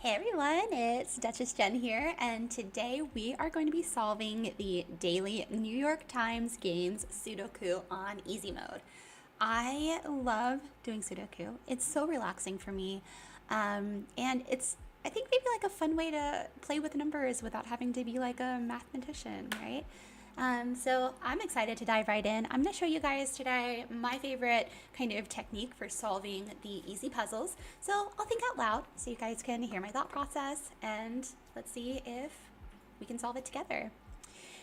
Hey everyone, it's Duchess Jen here, and today we are going to be solving the daily New York Times Games Sudoku on easy mode. I love doing Sudoku. It's so relaxing for me, and it's, I think, maybe like a fun way to play with numbers without having to be like a mathematician, right? So I'm excited to dive right in. I'm going to show you guys today my favorite kind of technique for solving the easy puzzles. So I'll think out loud so you guys can hear my thought process, and let's see if we can solve it together.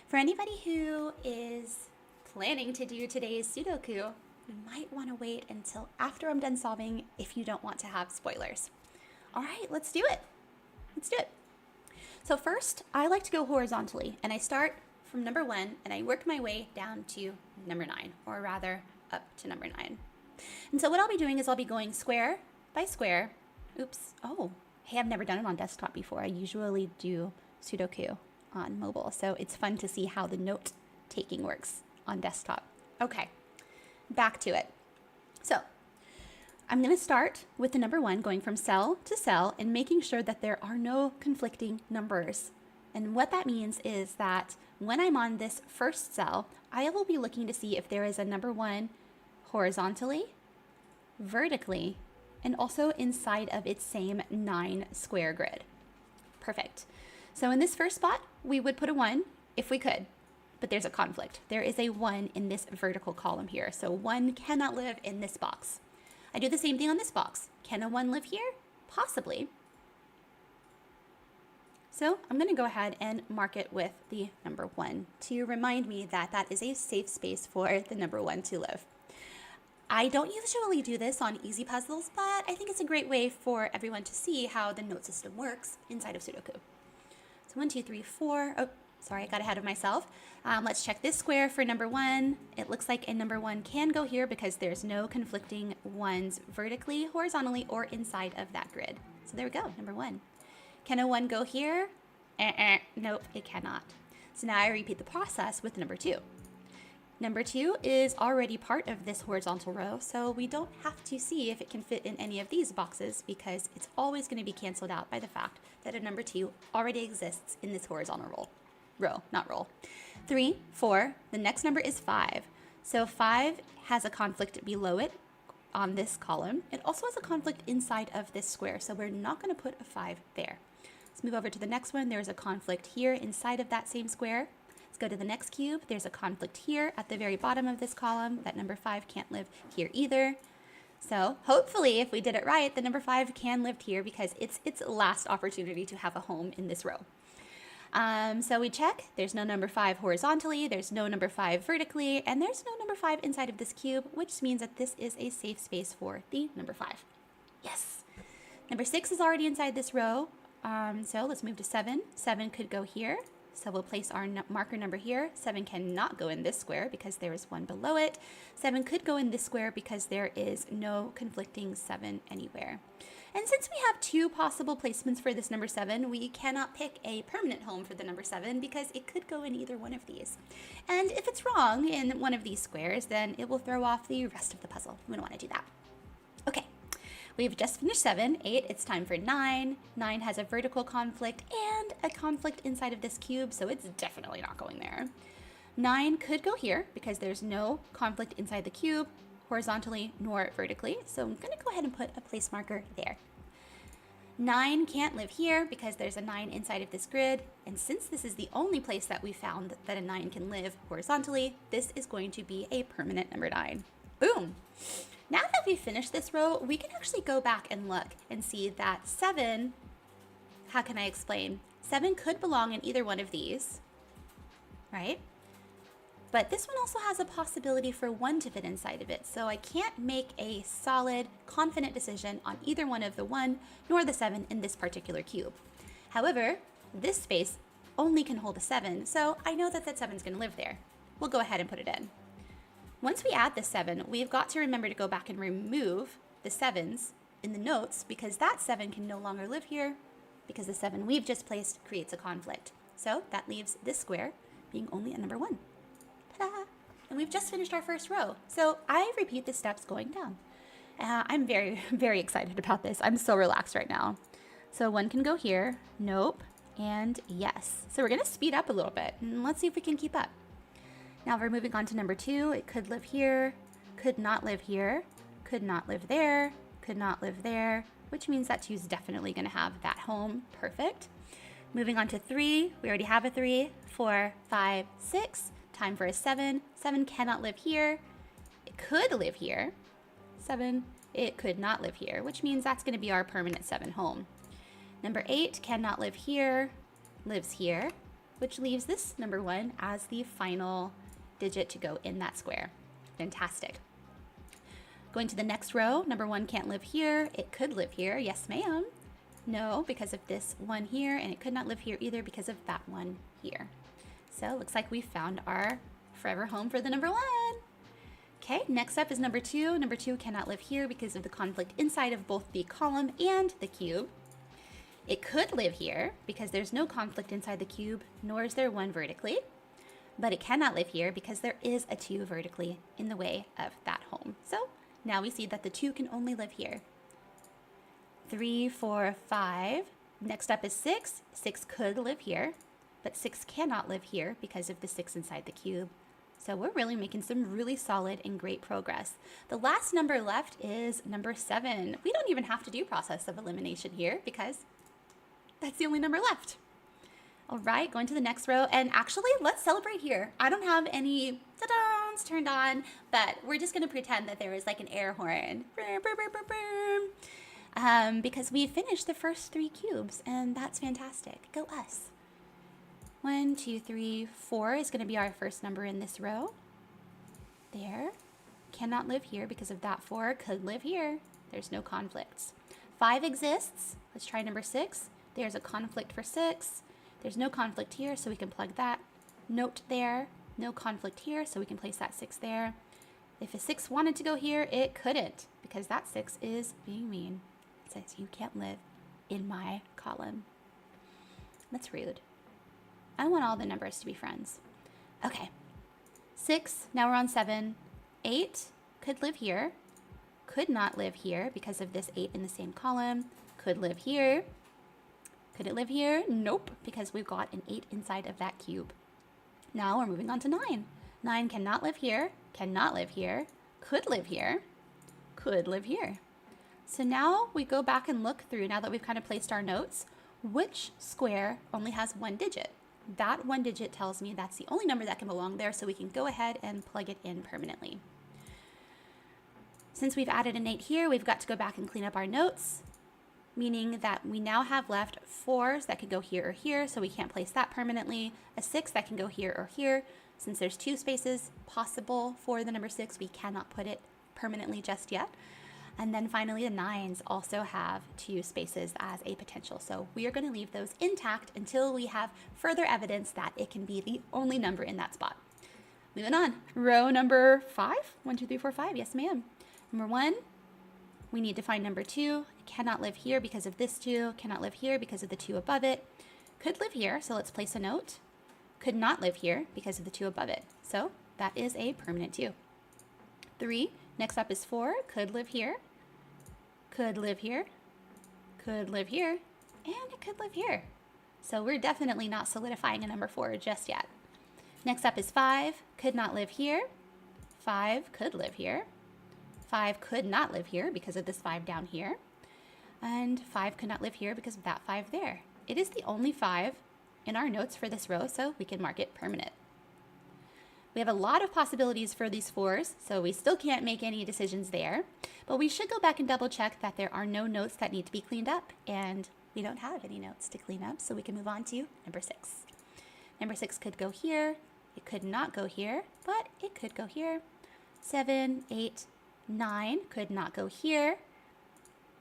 For anybody who is planning to do today's Sudoku, you might want to wait until after I'm done solving if you don't want to have spoilers. All right, let's do it. Let's do it. So first, I like to go horizontally, and I start from number 1 and I work my way down to number 9, or rather up to number 9. And so what I'll be doing is I'll be going square by square. Oops. Oh, hey, I've never done it on desktop before. I usually do Sudoku on mobile, so it's fun to see how the note taking works on desktop. Okay, back to it. So I'm going to start with the number 1, going from cell to cell and making sure that there are no conflicting numbers. And what that means is that when I'm on this first cell, I will be looking to see if there is a number 1 horizontally, vertically, and also inside of its same 9 square grid. Perfect. So in this first spot, we would put a 1 if we could, but there's a conflict. There is a 1 in this vertical column here, so 1 cannot live in this box. I do the same thing on this box. Can a 1 live here? Possibly. So I'm going to go ahead and mark it with the number 1 to remind me that that is a safe space for the number 1 to live. I don't usually do this on easy puzzles, but I think it's a great way for everyone to see how the note system works inside of Sudoku. So 1, 2, 3, 4. Oh, sorry, I got ahead of myself. Let's check this square for number 1. It looks like a number 1 can go here because there's no conflicting 1s vertically, horizontally, or inside of that grid. So there we go, number 1. Can a 1 go here? Nope, it cannot. So now I repeat the process with number 2. Number 2 is already part of this horizontal row, so we don't have to see if it can fit in any of these boxes because it's always going to be canceled out by the fact that a number 2 already exists in this horizontal row, not roll. 3, 4, the next number is 5. So 5 has a conflict below it on this column. It also has a conflict inside of this square, so we're not going to put a 5 there. Let's move over to the next one. There's a conflict here inside of that same square. Let's go to the next cube. There's a conflict here at the very bottom of this column. That number 5 can't live here either. So hopefully, if we did it right, the number 5 can live here because it's its last opportunity to have a home in this row. So we check. There's no number 5 horizontally, there's no number 5 vertically, and there's no number 5 inside of this cube, which means that this is a safe space for the number 5. Yes. Number 6 is already inside this row. So let's move to 7. 7 could go here. So we'll place our marker number here. 7 cannot go in this square because there is 1 below it. 7 could go in this square because there is no conflicting 7 anywhere. And since we have 2 possible placements for this number 7, we cannot pick a permanent home for the number 7 because it could go in either one of these. And if it's wrong in one of these squares, then it will throw off the rest of the puzzle. We don't want to do that. Okay. We've just finished 7, 8, it's time for 9. 9 has a vertical conflict and a conflict inside of this cube, so it's definitely not going there. 9 could go here because there's no conflict inside the cube, horizontally nor vertically, so I'm going to go ahead and put a place marker there. 9 can't live here because there's a 9 inside of this grid, and since this is the only place that we found that a 9 can live horizontally, this is going to be a permanent number 9. Boom! Now that we've finished this row, we can actually go back and look and see that 7, how can I explain? 7 could belong in either one of these, right? But this one also has a possibility for 1 to fit inside of it, so I can't make a solid, confident decision on either one of the 1 nor the 7 in this particular cube. However, this space only can hold a 7, so I know that that 7 is going to live there. We'll go ahead and put it in. Once we add the 7, we've got to remember to go back and remove the 7s in the notes because that 7 can no longer live here because the 7 we've just placed creates a conflict. So that leaves this square being only a number 1. Ta-da! And we've just finished our first row. So I repeat the steps going down. I'm very, very excited about this. I'm so relaxed right now. So 1 can go here, nope, and yes. So we're gonna speed up a little bit and let's see if we can keep up. Now we're moving on to number 2. It could live here, could not live here, could not live there, could not live there, which means that 2 is definitely gonna have that home, perfect. Moving on to 3, we already have a 3, 4, 5, 6, time for a 7. 7 cannot live here, it could live here. 7, it could not live here, which means that's gonna be our permanent 7 home. Number 8 cannot live here, lives here, which leaves this number 1 as the final digit to go in that square. Fantastic. Going to the next row, number 1 can't live here, it could live here, yes ma'am. No, because of this 1 here, and it could not live here either because of that 1 here. So looks like we found our forever home for the number 1. Okay, next up is number 2. Number 2 cannot live here because of the conflict inside of both the column and the cube. It could live here because there's no conflict inside the cube, nor is there 1 vertically. But it cannot live here because there is a 2 vertically in the way of that home. So now we see that the 2 can only live here. 3, 4, 5. Next up is 6. 6 could live here, but 6 cannot live here because of the 6 inside the cube. So we're really making some really solid and great progress. The last number left is number 7. We don't even have to do process of elimination here because that's the only number left. All right, going to the next row, and actually let's celebrate here. I don't have any ta-dons turned on, but we're just gonna pretend that there is like an air horn. Because we finished the first 3 cubes, and that's fantastic. Go us. 1, 2, 3, 4 is going to be our first number in this row. There. Cannot live here because of that 4. Could live here. There's no conflicts. 5 exists. Let's try number 6. There's a conflict for 6. There's no conflict here, so we can plug that. Note there. No conflict here, so we can place that 6 there. If a 6 wanted to go here, it couldn't because that 6 is being mean. It says you can't live in my column. That's rude. I want all the numbers to be friends. Okay. 6, now we're on 7. 8 could live here. Could not live here because of this 8 in the same column. Could live here. Could it live here? Nope, because we've got an 8 inside of that cube. Now we're moving on to 9. 9 cannot live here. Cannot live here. Could live here. Could live here. So now we go back and look through, now that we've kind of placed our notes, which square only has 1 digit. That 1 digit tells me that's the only number that can belong there, so we can go ahead and plug it in permanently. Since we've added an 8 here, we've got to go back and clean up our notes, meaning that we now have left 4s that could go here or here, so we can't place that permanently. A 6 that can go here or here. Since there's 2 spaces possible for the number 6, we cannot put it permanently just yet. And then finally, the 9s also have 2 spaces as a potential. So we are going to leave those intact until we have further evidence that it can be the only number in that spot. Moving on. Row number 5. 1, 2, 3, 4, 5. Yes, ma'am. Number 1, we need to find number 2. It cannot live here because of this 2. Cannot live here because of the 2 above it. Could live here, so let's place a note. Could not live here because of the 2 above it. So that is a permanent 2. 3. Next up is 4. Could live here. Could live here, could live here, and it could live here. So we're definitely not solidifying a number 4 just yet. Next up is 5, could not live here. 5 could live here. 5 could not live here because of this 5 down here. And 5 could not live here because of that 5 there. It is the only 5 in our notes for this row, so we can mark it permanent. We have a lot of possibilities for these 4s, so we still can't make any decisions there. But we should go back and double check that there are no notes that need to be cleaned up, and we don't have any notes to clean up, so we can move on to number 6. Number 6 could go here. It could not go here, but it could go here. 7, 8, 9 could not go here.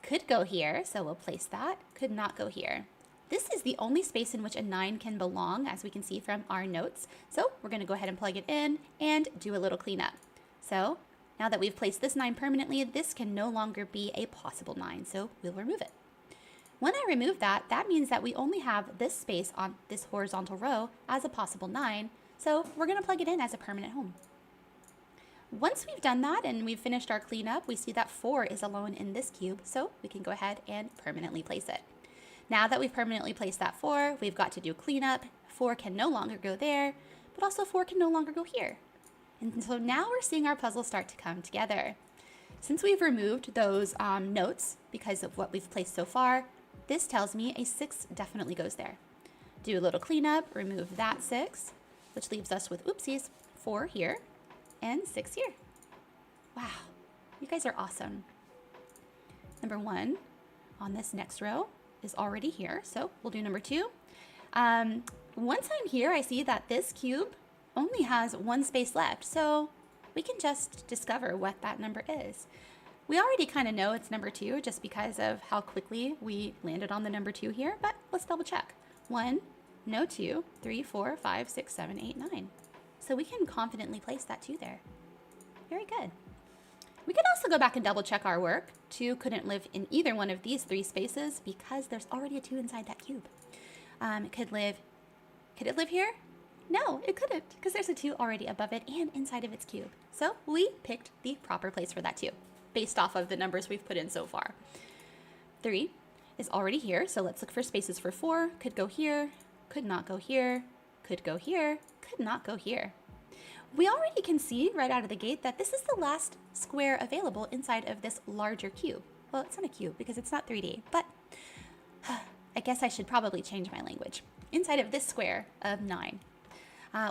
Could go here, so we'll place that. Could not go here. This is the only space in which a 9 can belong, as we can see from our notes. So we're going to go ahead and plug it in and do a little cleanup. So now that we've placed this 9 permanently, this can no longer be a possible 9, so we'll remove it. When I remove that, that means that we only have this space on this horizontal row as a possible 9, so we're going to plug it in as a permanent home. Once we've done that and we've finished our cleanup, we see that 4 is alone in this cube, so we can go ahead and permanently place it. Now that we've permanently placed that 4, we've got to do cleanup. 4 can no longer go there, but also 4 can no longer go here. And so now we're seeing our puzzle start to come together. Since we've removed those notes because of what we've placed so far, this tells me a 6 definitely goes there. Do a little cleanup, remove that 6, which leaves us with, oopsies, 4 here and 6 here. Wow, you guys are awesome. Number 1 on this next row is already here, so we'll do number 2. Once I'm here, I see that this cube only has 1 space left, so we can just discover what that number is. We already kind of know it's number 2 just because of how quickly we landed on the number 2 here, but let's double check. 1, no 2, 3, 4, 5, 6, 7, 8, 9. So we can confidently place that 2 there. Very good. We can also go back and double check our work. 2 couldn't live in either one of these 3 spaces because there's already a 2 inside that cube. Could it live here? No, it couldn't because there's a 2 already above it and inside of its cube. So we picked the proper place for that 2 based off of the numbers we've put in so far. 3 is already here, so let's look for spaces for 4. Could go here, could not go here, could go here, could not go here. We already can see right out of the gate that this is the last square available inside of this larger cube. Well, it's not a cube because it's not 3D, but I guess I should probably change my language. Inside of this square of 9.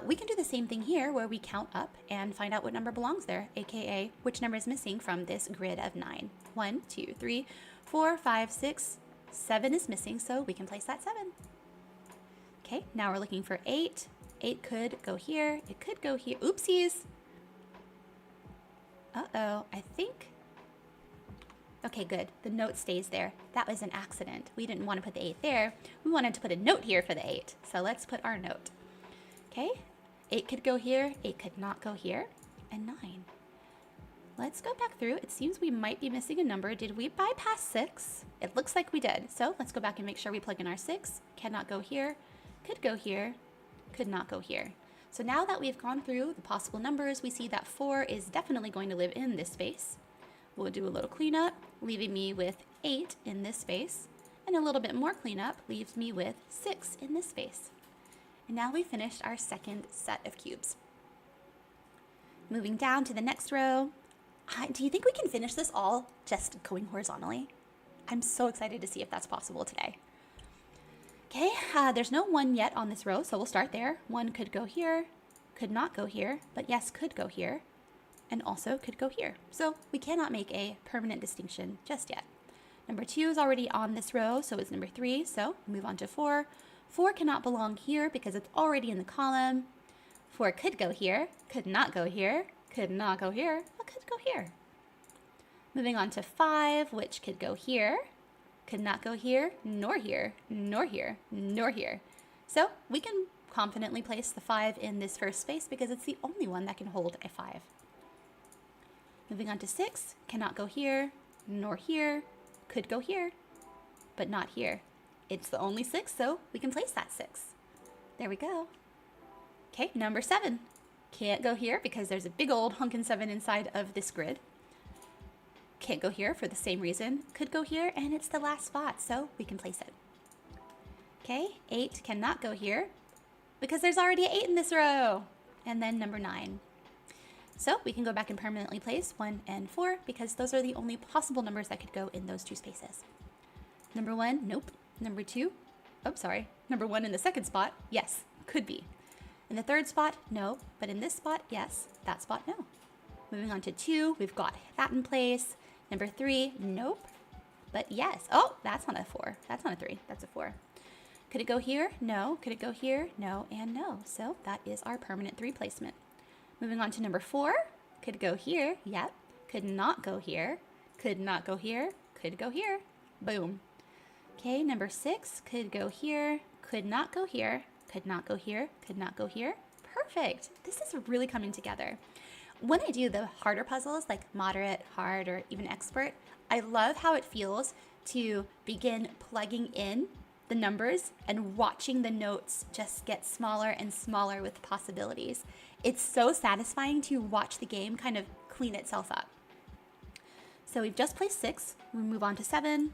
We can do the same thing here where we count up and find out what number belongs there, aka which number is missing from this grid of 9. 1, 2, 3, 4, 5, 6, 7 is missing, so we can place that 7. Okay, now we're looking for 8. 8 could go here, it could go here. Oopsies! Uh-oh, I think... Okay, good. The note stays there. That was an accident. We didn't want to put the 8 there. We wanted to put a note here for the 8. So let's put our note. Okay, 8 could go here, 8 could not go here, and 9. Let's go back through. It seems we might be missing a number. Did we bypass 6? It looks like we did. So let's go back and make sure we plug in our 6. Cannot go here, could go here, could not go here. So now that we've gone through the possible numbers, we see that 4 is definitely going to live in this space. We'll do a little cleanup, leaving me with 8 in this space, and a little bit more cleanup leaves me with 6 in this space. And now we finished our second set of cubes. Moving down to the next row. Do you think we can finish this all just going horizontally? I'm so excited to see if that's possible today. Okay, there's no 1 yet on this row, so we'll start there. 1 could go here, could not go here, but yes, could go here, and also could go here. So we cannot make a permanent distinction just yet. Number 2 is already on this row, so it's number 3, so move on to 4. 4 cannot belong here because it's already in the column. 4 could go here, could not go here, could not go here, but could go here. Moving on to 5, which could go here, could not go here, nor here, nor here, nor here. So we can confidently place the 5 in this first space because it's the only one that can hold a 5. Moving on to 6, cannot go here, nor here, could go here, but not here. It's the only 6, so we can place that 6. There we go. Okay, number 7. Can't go here because there's a big old hunkin' 7 inside of this grid. Can't go here for the same reason. Could go here, and it's the last spot, so we can place it. Okay, 8 cannot go here because there's already an 8 in this row. And then number 9. So we can go back and permanently place 1 and 4 because those are the only possible numbers that could go in those 2 spaces. Number 1, nope. Number 2, oh, sorry. Number 1 in the second spot, yes, could be. In the third spot, no, but in this spot, yes. That spot, no. Moving on to 2, we've got that in place. Number 3, nope, but yes. Oh, that's not a 4. That's not a 3. That's a 4. Could it go here? No. Could it go here? No and no. So that is our permanent 3 placement. Moving on to number 4, could go here. Yep. Could not go here. Could not go here. Could go here. Boom. Okay, number 6 could go here, could not go here, could not go here, could not go here. Perfect. This is really coming together. When I do the harder puzzles, like moderate, hard, or even expert, I love how it feels to begin plugging in the numbers and watching the notes just get smaller and smaller with possibilities. It's so satisfying to watch the game kind of clean itself up. So we've just placed 6. We move on to 7.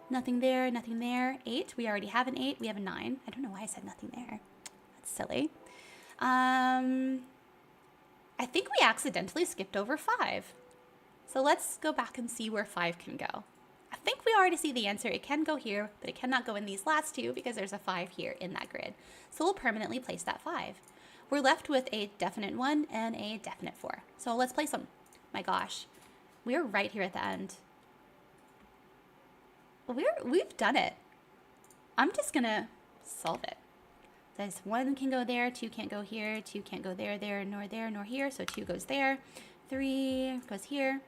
Nothing there, nothing there. 8, we already have an 8. We have a 9. I don't know why I said nothing there. That's silly. I think we accidentally skipped over 5. So let's go back and see where 5 can go. I think we already see the answer. It can go here, but it cannot go in these last two because there's a 5 here in that grid. So we'll permanently place that 5. We're left with a definite 1 and a definite 4. So let's place them. My gosh, we're right here at the end. We've done it. I'm just gonna solve it. This 1 can go there, 2 can't go here, 2 can't go there, nor here. So 2 goes there, 3 goes here,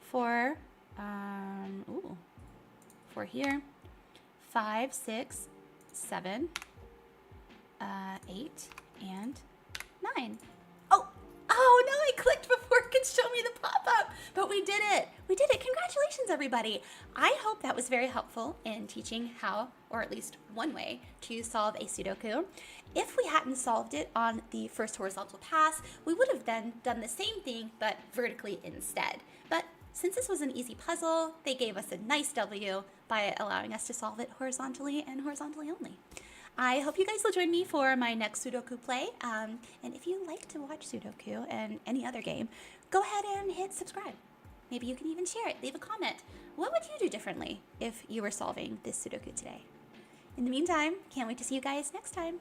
4, 4 here, 5, 6, 7, 8, and 9. Oh no, I clicked before it could show me the pop-up, but we did it. We did it. Congratulations, everybody. I hope that was very helpful in teaching how, or at least one way, to solve a Sudoku. If we hadn't solved it on the first horizontal pass, we would have then done the same thing, but vertically instead. But since this was an easy puzzle, they gave us a nice W by allowing us to solve it horizontally and horizontally only. I hope you guys will join me for my next Sudoku play. And if you like to watch Sudoku and any other game, go ahead and hit subscribe. Maybe you can even share it, leave a comment. What would you do differently if you were solving this Sudoku today? In the meantime, can't wait to see you guys next time.